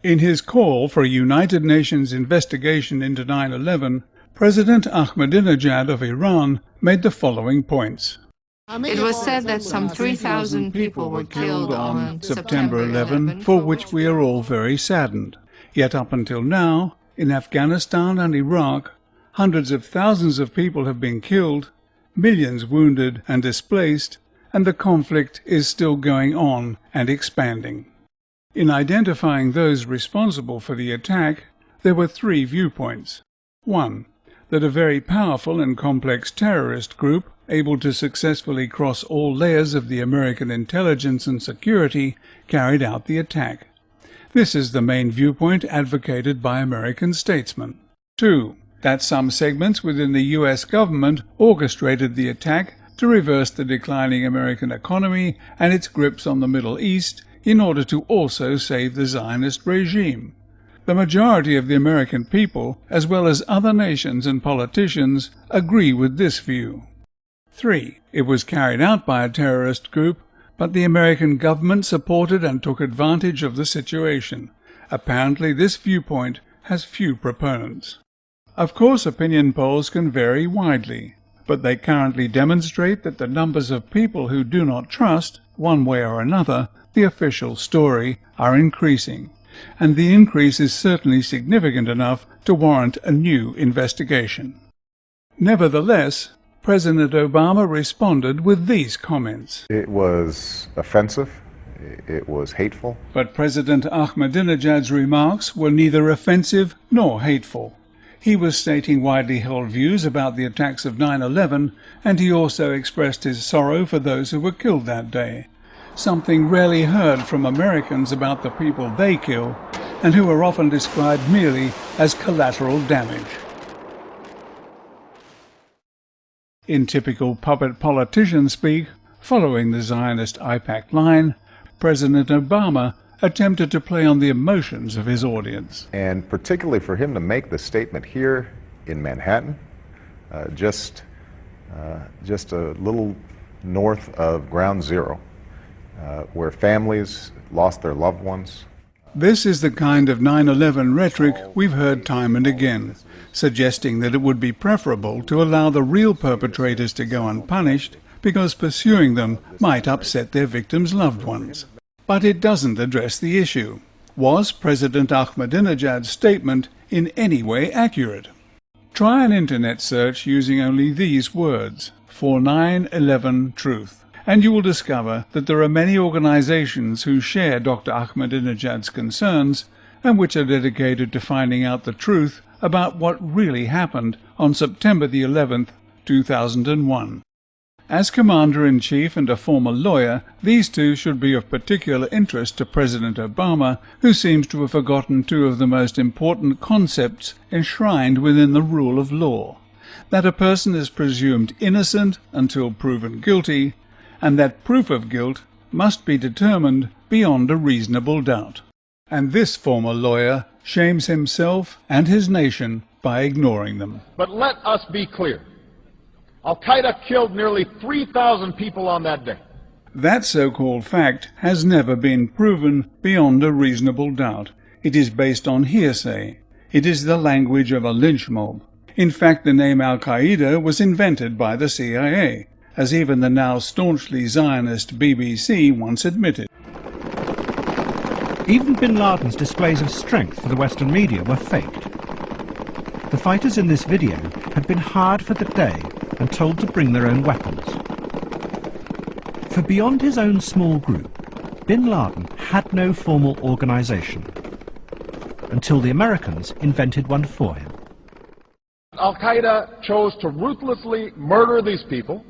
In his call for a United Nations investigation into 9/11, President Ahmadinejad of Iran made the following points. It was said that some 3,000 people were killed on September 11, for which we are all very saddened. Yet up until now, in Afghanistan and Iraq, hundreds of thousands of people have been killed, millions wounded and displaced, and the conflict is still going on and expanding. In identifying those responsible for the attack, there were three viewpoints. 1. That a very powerful and complex terrorist group, able to successfully cross all layers of the American intelligence and security, carried out the attack. This is the main viewpoint advocated by American statesmen. 2. That some segments within the U.S. government orchestrated the attack to reverse the declining American economy and its grips on the Middle East in order to also save the Zionist regime. The majority of the American people, as well as other nations and politicians, agree with this view. 3. It was carried out by a terrorist group, but the American government supported and took advantage of the situation. Apparently this viewpoint has few proponents. Of course, opinion polls can vary widely, but they currently demonstrate that the numbers of people who do not trust, one way or another, the official story are increasing, and the increase is certainly significant enough to warrant a new investigation. Nevertheless, President Obama responded with these comments. It was offensive. It was hateful. But President Ahmadinejad's remarks were neither offensive nor hateful. He was stating widely held views about the attacks of 9/11, and he also expressed his sorrow for those who were killed that day, something rarely heard from Americans about the people they kill, and who are often described merely as collateral damage. In typical puppet politician speak, following the Zionist IPAC line, President Obama attempted to play on the emotions of his audience. And particularly for him to make the statement here in Manhattan, just a little north of Ground Zero, where families lost their loved ones. This is the kind of 9/11 rhetoric we've heard time and again, suggesting that it would be preferable to allow the real perpetrators to go unpunished because pursuing them might upset their victims' loved ones. But it doesn't address the issue. Was President Ahmadinejad's statement in any way accurate? Try an internet search using only these words, "For 9/11 Truth," and you will discover that there are many organizations who share Dr. Ahmadinejad's concerns and which are dedicated to finding out the truth about what really happened on September the 11th, 2001. As Commander-in-Chief and a former lawyer, these two should be of particular interest to President Obama, who seems to have forgotten two of the most important concepts enshrined within the rule of law: that a person is presumed innocent until proven guilty, and that proof of guilt must be determined beyond a reasonable doubt. And this former lawyer shames himself and his nation by ignoring them. But let us be clear. Al-Qaeda killed nearly 3,000 people on that day. That so-called fact has never been proven beyond a reasonable doubt. It is based on hearsay. It is the language of a lynch mob. In fact, the name Al-Qaeda was invented by the CIA, as even the now staunchly Zionist BBC once admitted. Even bin Laden's displays of strength for the Western media were faked. The fighters in this video had been hired for the day and told to bring their own weapons. For beyond his own small group, bin Laden had no formal organization, until the Americans invented one for him. Al-Qaeda chose to ruthlessly murder these people,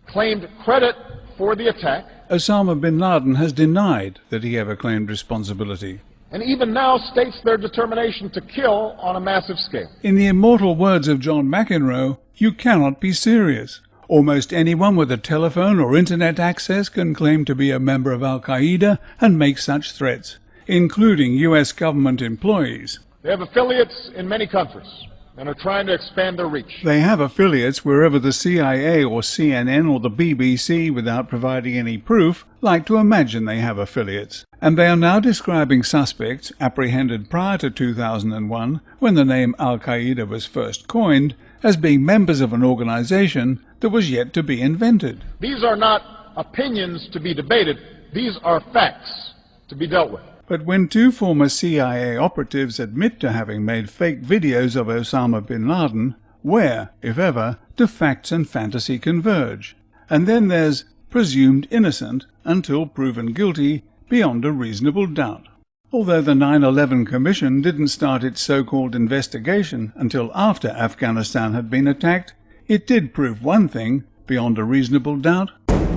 claimed credit for the attack. Osama bin Laden has denied that he ever claimed responsibility, and even now states their determination to kill on a massive scale. In the immortal words of John McEnroe, you cannot be serious. Almost anyone with a telephone or internet access can claim to be a member of Al-Qaeda and make such threats, including U.S. government employees. They have affiliates in many countries and are trying to expand their reach. They have affiliates wherever the CIA or CNN or the BBC, without providing any proof, like to imagine they have affiliates, and they are now describing suspects apprehended prior to 2001, when the name Al-Qaeda was first coined, as being members of an organization that was yet to be invented. These are not opinions to be debated. These are facts to be dealt with. But when two former CIA operatives admit to having made fake videos of Osama bin Laden, where, if ever, do facts and fantasy converge? And then there's presumed innocent until proven guilty beyond a reasonable doubt. Although the 9/11 Commission didn't start its so-called investigation until after Afghanistan had been attacked, it did prove one thing, beyond a reasonable doubt,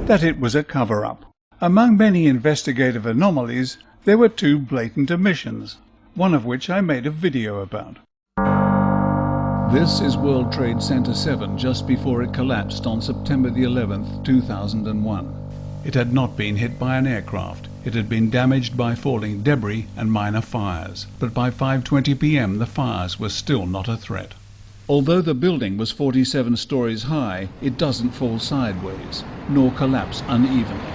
that it was a cover-up. Among many investigative anomalies, there were two blatant omissions, one of which I made a video about. This is World Trade Center 7 just before it collapsed on September the 11th, 2001. It had not been hit by an aircraft. It had been damaged by falling debris and minor fires, but by 5:20 p.m. the fires were still not a threat. Although the building was 47 stories high, it doesn't fall sideways, nor collapse unevenly.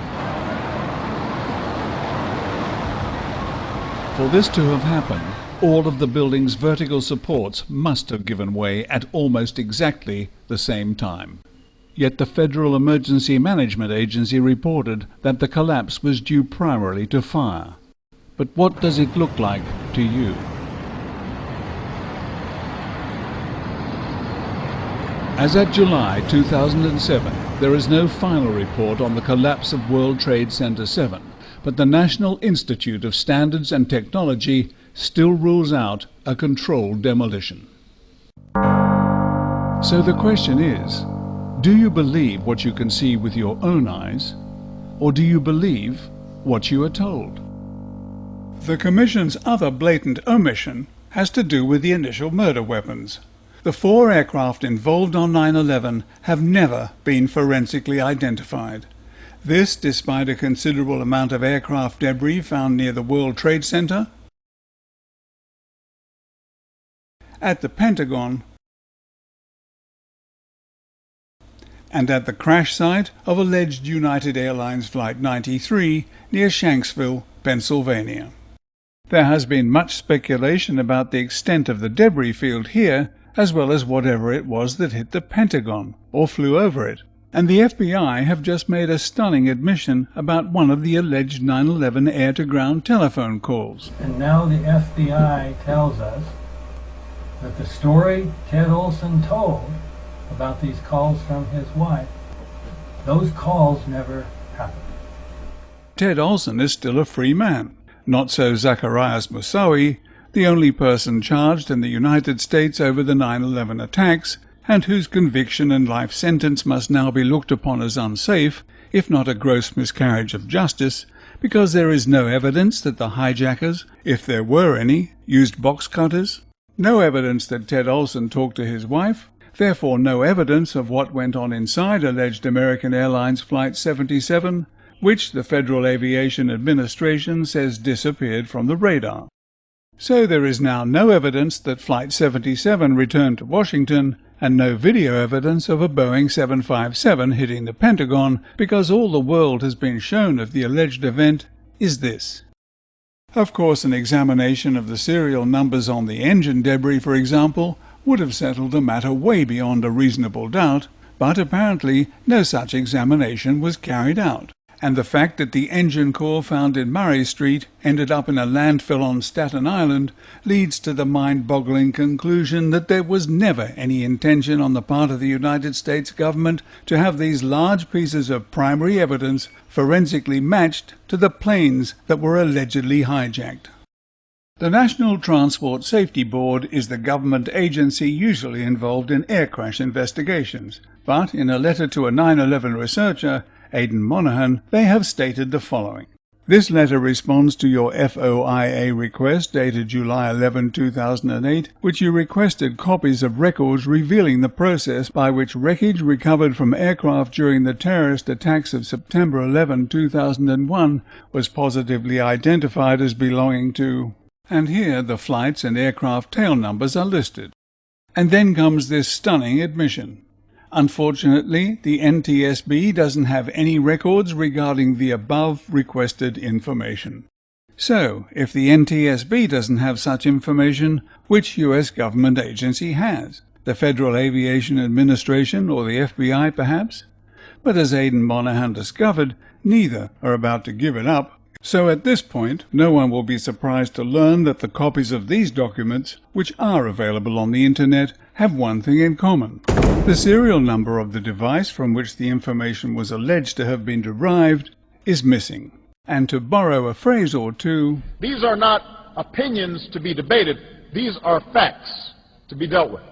For this to have happened, all of the building's vertical supports must have given way at almost exactly the same time. Yet the Federal Emergency Management Agency reported that the collapse was due primarily to fire. But what does it look like to you? As at July 2007, there is no final report on the collapse of World Trade Center 7, but the National Institute of Standards and Technology still rules out a controlled demolition. So the question is, do you believe what you can see with your own eyes, or do you believe what you are told? The Commission's other blatant omission has to do with the initial murder weapons. The 4 aircraft involved on 9/11 have never been forensically identified. This despite a considerable amount of aircraft debris found near the World Trade Center, at the Pentagon, and at the crash site of alleged United Airlines Flight 93 near Shanksville, Pennsylvania. There has been much speculation about the extent of the debris field here, as well as whatever it was that hit the Pentagon, or flew over it. And the FBI have just made a stunning admission about one of the alleged 9/11 air-to-ground telephone calls. And now the FBI tells us that the story Ted Olson told about these calls from his wife, those calls never happened. Ted Olson is still a free man. Not so Zacarias Moussaoui, the only person charged in the United States over the 9/11 attacks, and whose conviction and life sentence must now be looked upon as unsafe, if not a gross miscarriage of justice, because there is no evidence that the hijackers, if there were any, used box cutters, no evidence that Ted Olson talked to his wife, therefore no evidence of what went on inside alleged American Airlines Flight 77, which the Federal Aviation Administration says disappeared from the radar. So there is now no evidence that Flight 77 returned to Washington, and no video evidence of a Boeing 757 hitting the Pentagon, because all the world has been shown of the alleged event is this. Of course, an examination of the serial numbers on the engine debris, for example, would have settled the matter way beyond a reasonable doubt, but apparently no such examination was carried out. And the fact that the engine core found in Murray Street ended up in a landfill on Staten Island leads to the mind-boggling conclusion that there was never any intention on the part of the United States government to have these large pieces of primary evidence forensically matched to the planes that were allegedly hijacked. The National Transport Safety Board is the government agency usually involved in air crash investigations, but in a letter to a 9/11 researcher, Aidan Monaghan, they have stated the following. This letter responds to your FOIA request dated July 11, 2008, which you requested copies of records revealing the process by which wreckage recovered from aircraft during the terrorist attacks of September 11, 2001 was positively identified as belonging to... And here the flights and aircraft tail numbers are listed. And then comes this stunning admission. Unfortunately, the NTSB doesn't have any records regarding the above requested information. So, if the NTSB doesn't have such information, which US government agency has? The Federal Aviation Administration or the FBI, perhaps? But as Aidan Monahan discovered, neither are about to give it up. So at this point, no one will be surprised to learn that the copies of these documents, which are available on the internet, have one thing in common. The serial number of the device from which the information was alleged to have been derived is missing. And to borrow a phrase or two, these are not opinions to be debated. These are facts to be dealt with.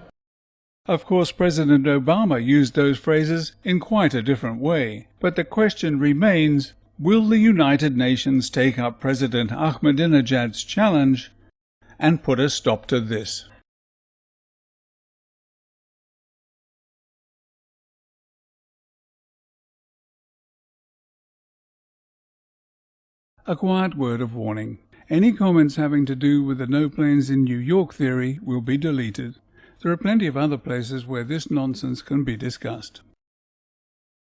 Of course, President Obama used those phrases in quite a different way. But the question remains, will the United Nations take up President Ahmadinejad's challenge and put a stop to this? A quiet word of warning. Any comments having to do with the no planes in New York theory will be deleted. There are plenty of other places where this nonsense can be discussed.